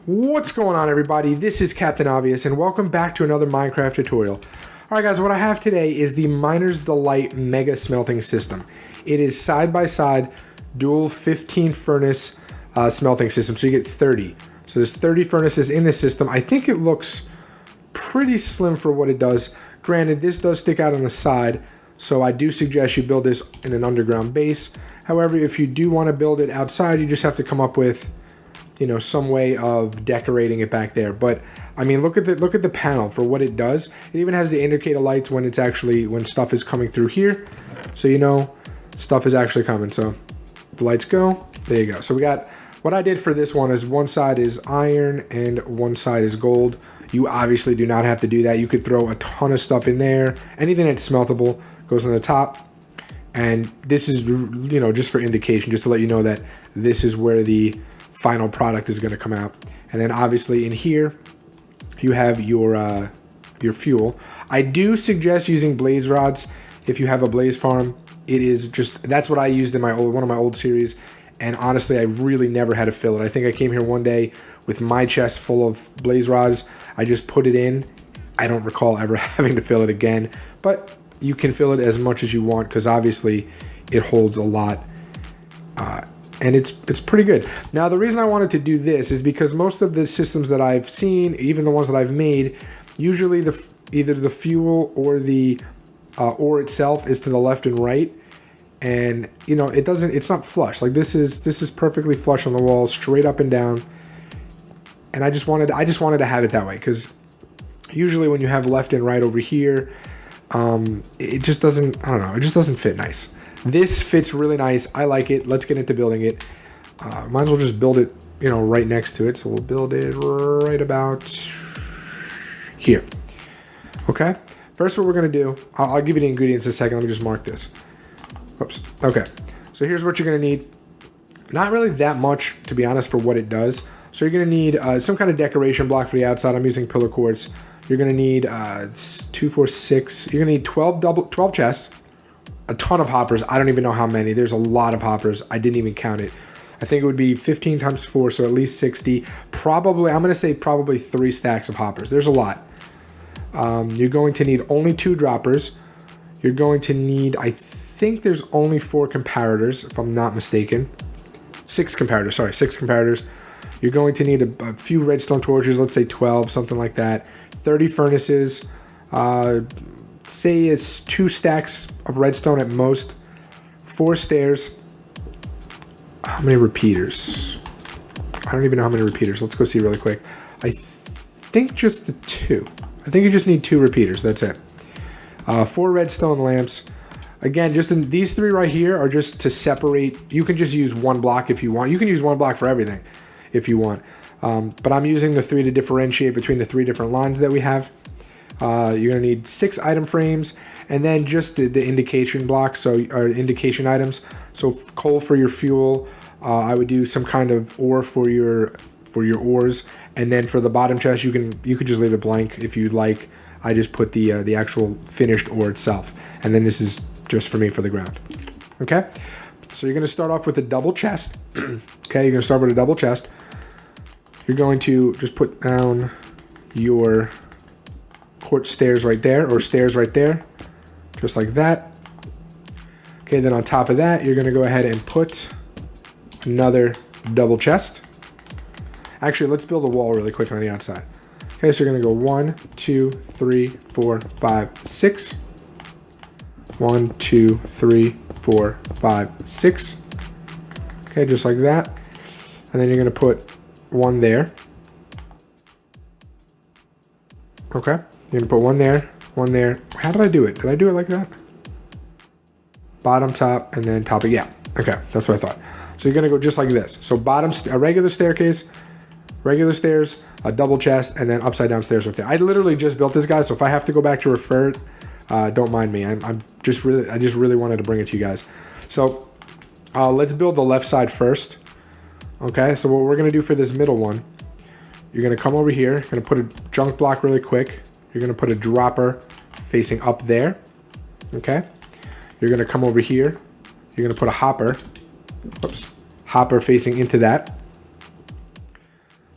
What's going on, everybody? This is Captain Obvious and welcome back to another Minecraft tutorial. Alright guys, what I have today is the Miner's Delight Mega Smelting System. It is side-by-side dual 15 furnace smelting system, so you get 30. So there's 30 furnaces in this system. I think it looks pretty slim for what it does. Granted, this does stick out on the side, so I do suggest you build this in an underground base. However, if you do want to build it outside, you just have to come up with, you know, some way of decorating it back there. But I mean, look at the panel for what it does. It even has the indicator lights when it's actually, when stuff is coming through here, so you know stuff is actually coming. So the lights go, there you go. So we got, what I did for this one is one side is iron and one side is gold. You obviously do not have to do that. You could throw a ton of stuff in there. Anything that's smeltable goes on the top. And this is, you know, just for indication, just to let you know that this is where the final product is going to come out. And then obviously in here you have your fuel. I do suggest using blaze rods if you have a blaze farm. It is just, that's what I used in my one of my old series, and honestly I really never had to fill it. I think I came here one day with my chest full of blaze rods. I just put it in. I don't recall ever having to fill it again, but you can fill it as much as you want because obviously it holds a lot. And it's pretty good. Now, the reason I wanted to do this is because most of the systems that I've seen, even the ones that I've made, usually either the fuel or the ore itself is to the left and right, and you know it's not flush. Like this is perfectly flush on the wall, straight up and down. And I just wanted to have it that way because usually when you have left and right over here, it just doesn't. I don't know. It just doesn't fit nice. This fits really nice. I like it. Let's get into building it. Might as well just build it, you know, right next to it. So we'll build it right about here. Okay. First, what we're going to do, I'll give you the ingredients in a second. Let me just mark this. Oops. Okay. So here's what you're going to need. Not really that much, to be honest, for what it does. So you're going to need some kind of decoration block for the outside. I'm using pillar quartz. You're going to need 2, 4, 6. You're going to need 12 chests. A ton of hoppers. I don't even know how many. There's a lot of hoppers. I didn't even count it. I think it would be 15 times 4, so at least 60. Probably, I'm going to say probably 3 stacks of hoppers. There's a lot. You're going to need only 2 droppers. You're going to need, I think there's only 4 comparators, if I'm not mistaken. 6 comparators, sorry, 6 comparators. You're going to need a few redstone torches, let's say 12, something like that. 30 furnaces. Say it's 2 stacks of redstone at most. 4 stairs. How many repeaters? I don't even know how many repeaters. Let's go see really quick. I think just the 2. I think you just need 2 repeaters. That's it. 4 redstone lamps. Again, just these 3 right here are just to separate. You can just use 1 block if you want. You can use 1 block for everything if you want. But I'm using the 3 to differentiate between the 3 different lines that we have. You're going to need 6 item frames, and then just the indication blocks, or indication items. So coal for your fuel. I would do some kind of ore for your ores, and then for the bottom chest, you could just leave it blank if you'd like. I just put the actual finished ore itself, and then this is just for me for the ground. Okay, so you're going to start off with a double chest. Okay, you're going to start with a double chest. You're going to just put down your quartz stairs right there, or stairs right there, just like that. Okay, then on top of that, you're going to go ahead and put another double chest. Actually, let's build a wall really quick on the outside. Okay, so you're going to go 1, 2, 3, 4, 5, 6. 1, 2, 3, 4, 5, 6. Okay, just like that. And then you're going to put 1 there. Okay, you're going to put 1 there, 1 there. How did I do it? Did I do it like that? Bottom, top, and then top. Yeah, okay, that's what I thought. So you're going to go just like this. So bottom, a regular staircase, regular stairs, a double chest, and then upside down stairs right there. I literally just built this, guys, so if I have to go back to refer it, don't mind me. I just really wanted to bring it to you guys. So let's build the left side first. Okay, so what we're going to do for this middle one, you're going to come over here, you're going to put a junk block really quick. You're going to put a dropper facing up there. Okay, you're going to come over here. You're going to put a hopper. Oops. Hopper facing into that.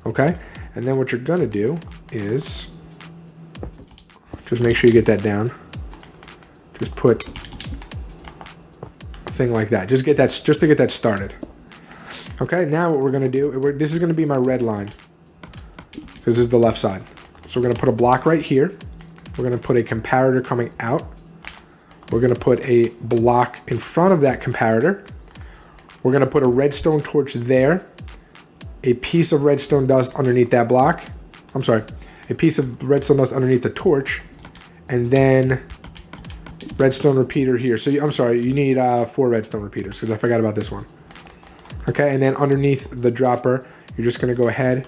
Okay, And then what you're gonna do is just make sure you get that down. Just put a thing like that. Just to get that started. Okay, now what we're gonna do, this is gonna be my red line because this is the left side. So we're gonna put a block right here. We're gonna put a comparator coming out. We're gonna put a block in front of that comparator. We're gonna put a redstone torch there. A piece of redstone dust underneath that block. I'm sorry, a piece of redstone dust underneath the torch. And then redstone repeater here. So I'm sorry, you need 4 redstone repeaters because I forgot about this one. Okay, and then underneath the dropper, you're just gonna go ahead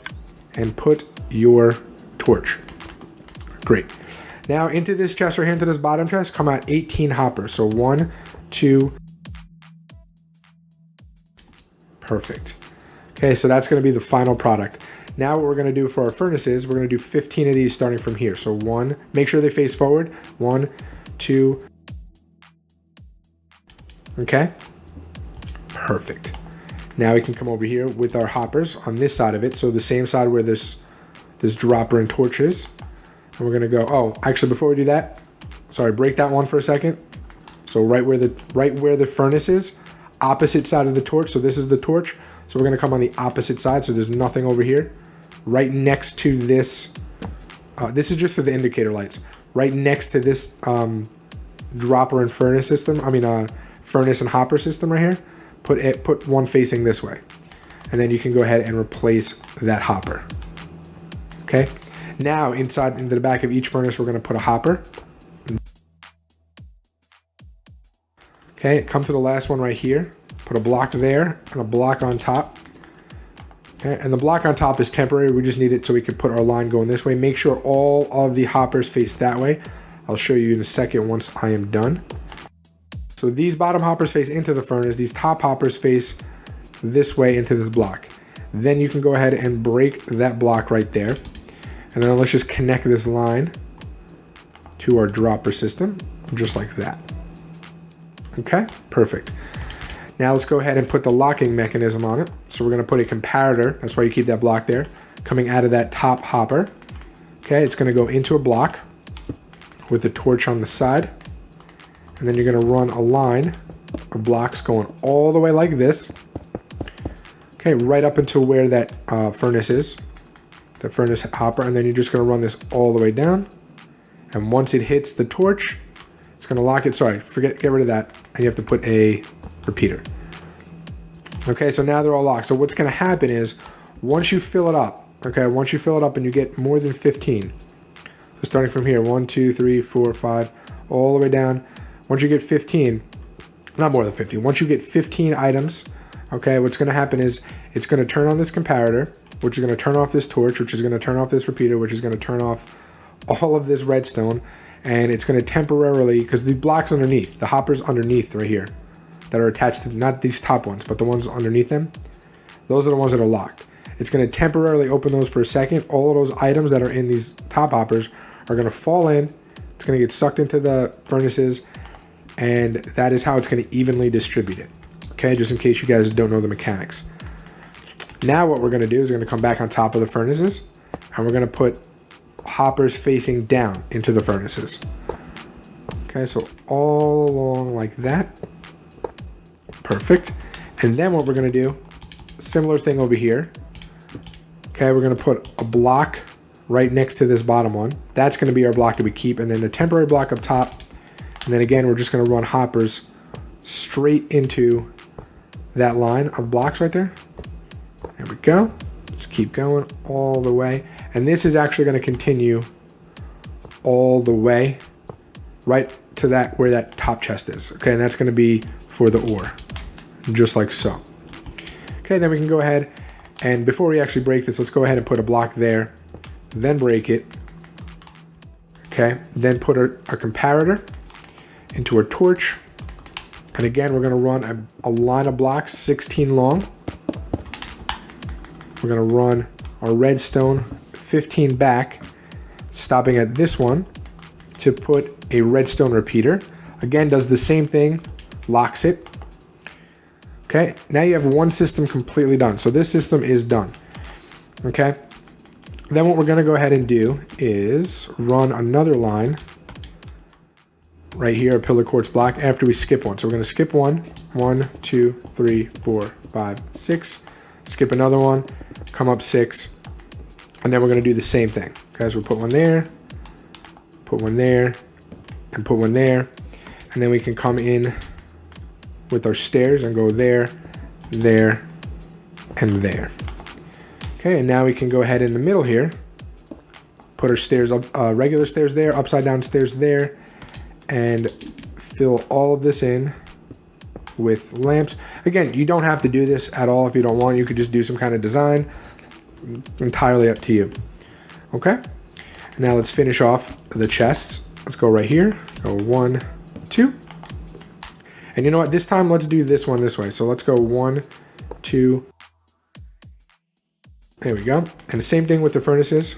and put your torch. Great. Now into this chest right here, into this bottom chest, come out 18 hoppers. So 1, 2, perfect. Okay, so that's gonna be the final product. Now what we're gonna do for our furnaces, we're gonna do 15 of these starting from here. So 1, make sure they face forward. 1, 2, okay, perfect. Now we can come over here with our hoppers on this side of it. So the same side where this dropper and torch is. And we're gonna go, oh, actually before we do that, sorry, break that one for a second. So right where the furnace is, opposite side of the torch. So this is the torch. So we're gonna come on the opposite side. So there's nothing over here. Right next to this, this is just for the indicator lights. Right next to this dropper and furnace system, furnace and hopper system right here, put one facing this way. And then you can go ahead and replace that hopper. Okay. Now inside into the back of each furnace, we're gonna put a hopper. Okay, come to the last one right here. Put a block there and a block on top. Okay, and the block on top is temporary. We just need it so we can put our line going this way. Make sure all of the hoppers face that way. I'll show you in a second once I am done. So these bottom hoppers face into the furnace. These top hoppers face this way into this block. Then you can go ahead and break that block right there. And then let's just connect this line to our dropper system, just like that. Okay, perfect. Now let's go ahead and put the locking mechanism on it. So we're gonna put a comparator, that's why you keep that block there, coming out of that top hopper. Okay, it's gonna go into a block with the torch on the side. And then you're gonna run a line of blocks going all the way like this. Okay, right up until where that furnace is, the furnace hopper, and then you're just gonna run this all the way down. And once it hits the torch, it's gonna lock it, sorry, get rid of that, and you have to put a repeater. Okay, so now they're all locked. So what's gonna happen is, once you fill it up, okay, once you fill it up and you get more than 15, so starting from here, 1, 2, 3, 4, 5, all the way down, once you get 15, not more than 15, once you get 15 items, okay, what's gonna happen is, it's gonna turn on this comparator, which is gonna turn off this torch, which is gonna turn off this repeater, which is gonna turn off all of this redstone, and it's gonna temporarily, because the blocks underneath, the hoppers underneath right here, that are attached to, not these top ones, but the ones underneath them, those are the ones that are locked. It's gonna temporarily open those for a second. All of those items that are in these top hoppers are gonna fall in, it's gonna get sucked into the furnaces, and that is how it's gonna evenly distribute it. Okay, just in case you guys don't know the mechanics. Now what we're gonna do is we're gonna come back on top of the furnaces, and we're gonna put hoppers facing down into the furnaces. Okay, so all along like that. Perfect. And then what we're gonna do, similar thing over here. Okay, we're gonna put a block right next to this bottom one. That's gonna be our block that we keep, and then the temporary block up top. And then again, we're just gonna run hoppers straight into that line of blocks right there. There we go. Just keep going all the way. And this is actually gonna continue all the way right to that, where that top chest is. Okay, and that's gonna be for the ore, just like so. Okay, then we can go ahead, and before we actually break this, let's go ahead and put a block there, then break it. Okay, then put a comparator into our torch. And again, we're gonna run a line of blocks, 16 long. We're gonna run our redstone 15 back, stopping at this one to put a redstone repeater. Again, does the same thing, locks it. Okay, now you have one system completely done. So this system is done. Okay, Then what we're going to go ahead and do is run another line right here, a pillar quartz block, after we skip one. So we're going to skip one, 1, 2, 3, 4, 5, 6, skip another one, come up 6, and then we're going to do the same thing. Okay, so we'll put one there, put one there, and put one there, and then we can come in with our stairs and go there, there, and there. Okay, and now we can go ahead in the middle here, put our stairs up, regular stairs there, upside down stairs there, and fill all of this in with lamps. Again, you don't have to do this at all if you don't want. You could just do some kind of design. Entirely up to you. Okay, now let's finish off the chests. Let's go right here. Go 1, 2. And you know what? This time, let's do this one this way. So let's go 1, 2. There we go. And the same thing with the furnaces.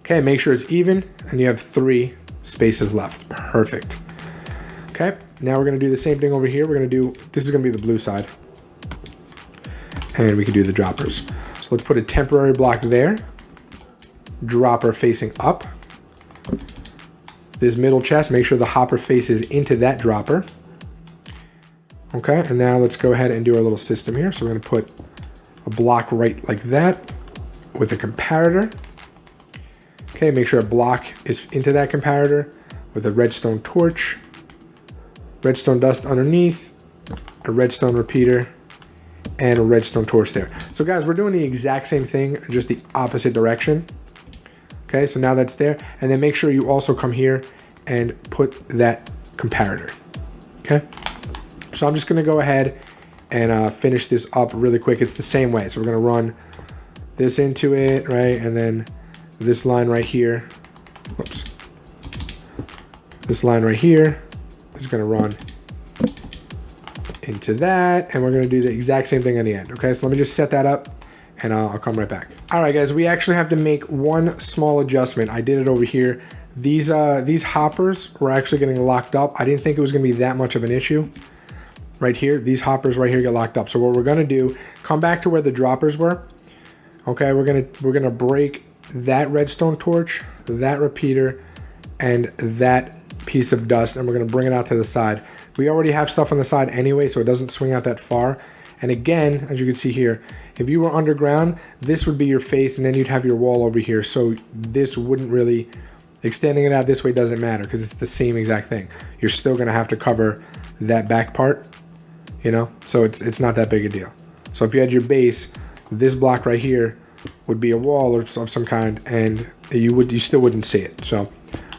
Okay, make sure it's even, and you have 3 spaces left. Perfect. Okay, now we're going to do the same thing over here. We're going to do, this is going to be the blue side. And we can do the droppers. So let's put a temporary block there. Dropper facing up. This middle chest, make sure the hopper faces into that dropper. Okay, and now let's go ahead and do our little system here. So we're going to put a block right like that with a comparator. Okay, make sure a block is into that comparator with a redstone torch, redstone dust underneath, a redstone repeater, and a redstone torch there. So guys, we're doing the exact same thing, just the opposite direction. Okay, so now that's there. And then make sure you also come here and put that comparator. Okay, so I'm just gonna go ahead and finish this up really quick. It's the same way. So we're gonna run this into it, right? And then this line right here, whoops. This line right here is gonna run into that, and we're gonna do the exact same thing on the end. Okay, so let me just set that up and I'll come right back. All right guys, we actually have to make one small adjustment. I did it over here. These hoppers were actually getting locked up. I didn't think it was gonna be that much of an issue. Right here, these hoppers right here get locked up. So what we're gonna do, come back to where the droppers were. Okay, we're gonna break that redstone torch, that repeater, and that piece of dust, and we're gonna bring it out to the side. We already have stuff on the side anyway, so it doesn't swing out that far. And again, as you can see here, if you were underground, this would be your face, and then you'd have your wall over here. So this wouldn't really, extending it out this way doesn't matter because it's the same exact thing. You're still gonna have to cover that back part, you know? So it's not that big a deal. So if you had your base, this block right here would be a wall of some kind, and you still wouldn't see it. So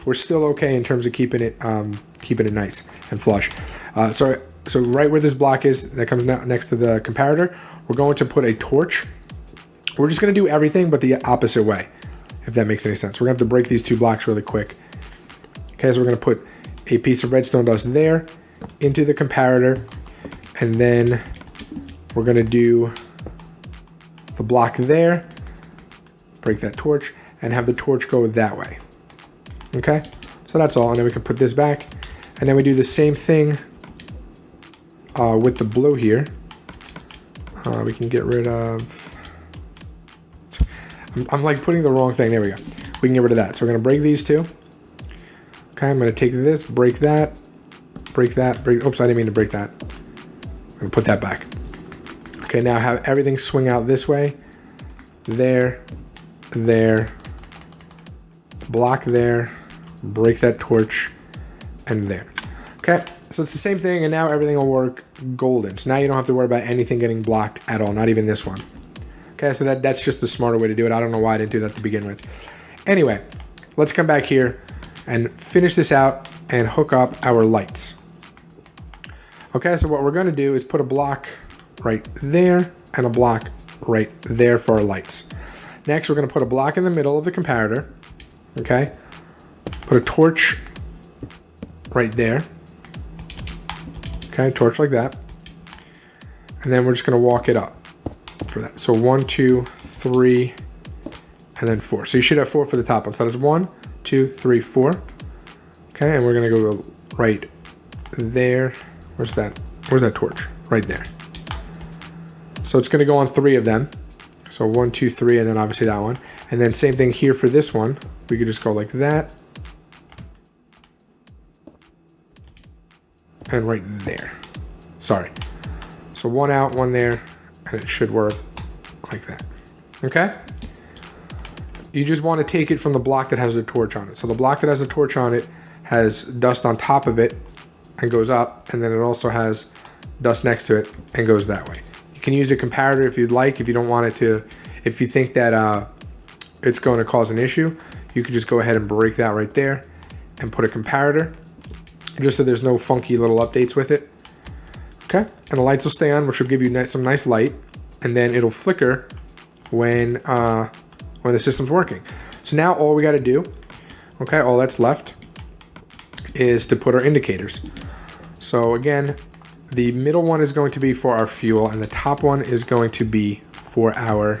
we're still okay in terms of keeping it nice and flush. So right where this block is, that comes next to the comparator, we're going to put a torch. We're just going to do everything but the opposite way, if that makes any sense. We're going to have to break these 2 blocks really quick. Okay, so we're going to put a piece of redstone dust there into the comparator, and then we're going to do the block there, break that torch, and have the torch go that way. Okay, so that's all, and then we can put this back, and then we do the same thing with the blue here. We can get rid of, I'm like putting the wrong thing, there we go. We can get rid of that. So we're gonna break these 2. Okay, I'm gonna take this, break that, break, oops, I didn't mean to break that. I'm gonna put that back. Okay, now have everything swing out this way, there, block there, break that torch, and there. Okay, so it's the same thing, and now everything will work golden. So now you don't have to worry about anything getting blocked at all, not even this one. Okay, so that's just the smarter way to do it. I don't know why I didn't do that to begin with. Anyway, let's come back here and finish this out and hook up our lights. Okay, so what we're gonna do is put a block right there and a block right there for our lights. Next, we're gonna put a block in the middle of the comparator. Okay, put a torch right there. Okay, torch like that. And then we're just gonna walk it up for that. So 1, 2, 3, and then 4. So you should have 4 for the top one. So that's 1, 2, 3, 4. Okay, and we're gonna go right there. Where's that torch? Right there. So it's gonna go on 3 of them. So 1, 2, 3, and then obviously that one. And then same thing here for this one. We could just go like that. And right there. Sorry. So 1 out, 1 there, and it should work like that. Okay? You just want to take it from the block that has the torch on it. So the block that has the torch on it has dust on top of it and goes up, and then it also has dust next to it and goes that way. You can use a comparator if you'd like. If you don't want it to, if you think that it's going to cause an issue, you could just go ahead and break that right there and put a comparator, just so there's no funky little updates with it. Okay, and the lights will stay on, which will give you some nice light, and then it'll flicker when the system's working. So now all we got to do, okay, all that's left is to put our indicators. So again, the middle one is going to be for our fuel, and the top one is going to be for our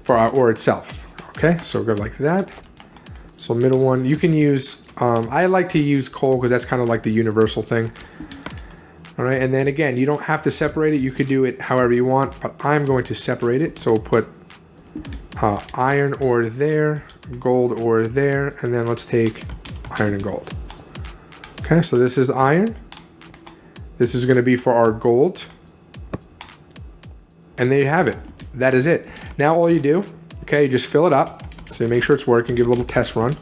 ore itself. Okay, so go like that. So middle one, you can use, I like to use coal because that's kind of like the universal thing. All right, and then again, you don't have to separate it. You could do it however you want, but I'm going to separate it. So we'll put iron ore there, gold ore there, and then let's take iron and gold. Okay, so this is iron. This is going to be for our gold. And there you have it. That is it. Now all you do, okay, you just fill it up. So you make sure it's working, give a little test run.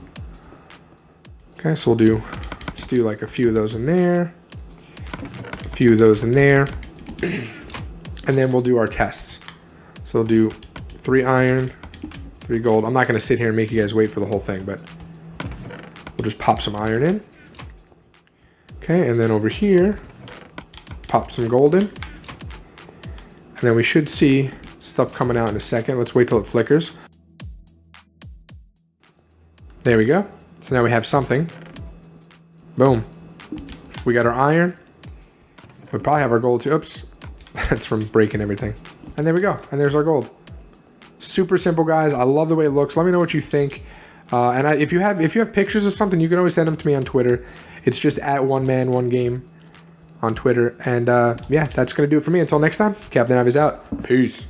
Okay, so let's do like a few of those in there. A few of those in there. And then we'll do our tests. So we'll do 3 iron, 3 gold. I'm not going to sit here and make you guys wait for the whole thing, but we'll just pop some iron in. Okay, and then over here, pop some gold in. And then we should see stuff coming out in a second. Let's wait till it flickers. There we go. So now we have something. Boom. We got our iron. We probably have our gold too. Oops. That's from breaking everything. And there we go. And there's our gold. Super simple, guys. I love the way it looks. Let me know what you think. And if you have pictures of something, you can always send them to me on Twitter. It's just at @OneMan1Game on Twitter. And yeah, that's going to do it for me. Until next time, Captain Av is out. Peace.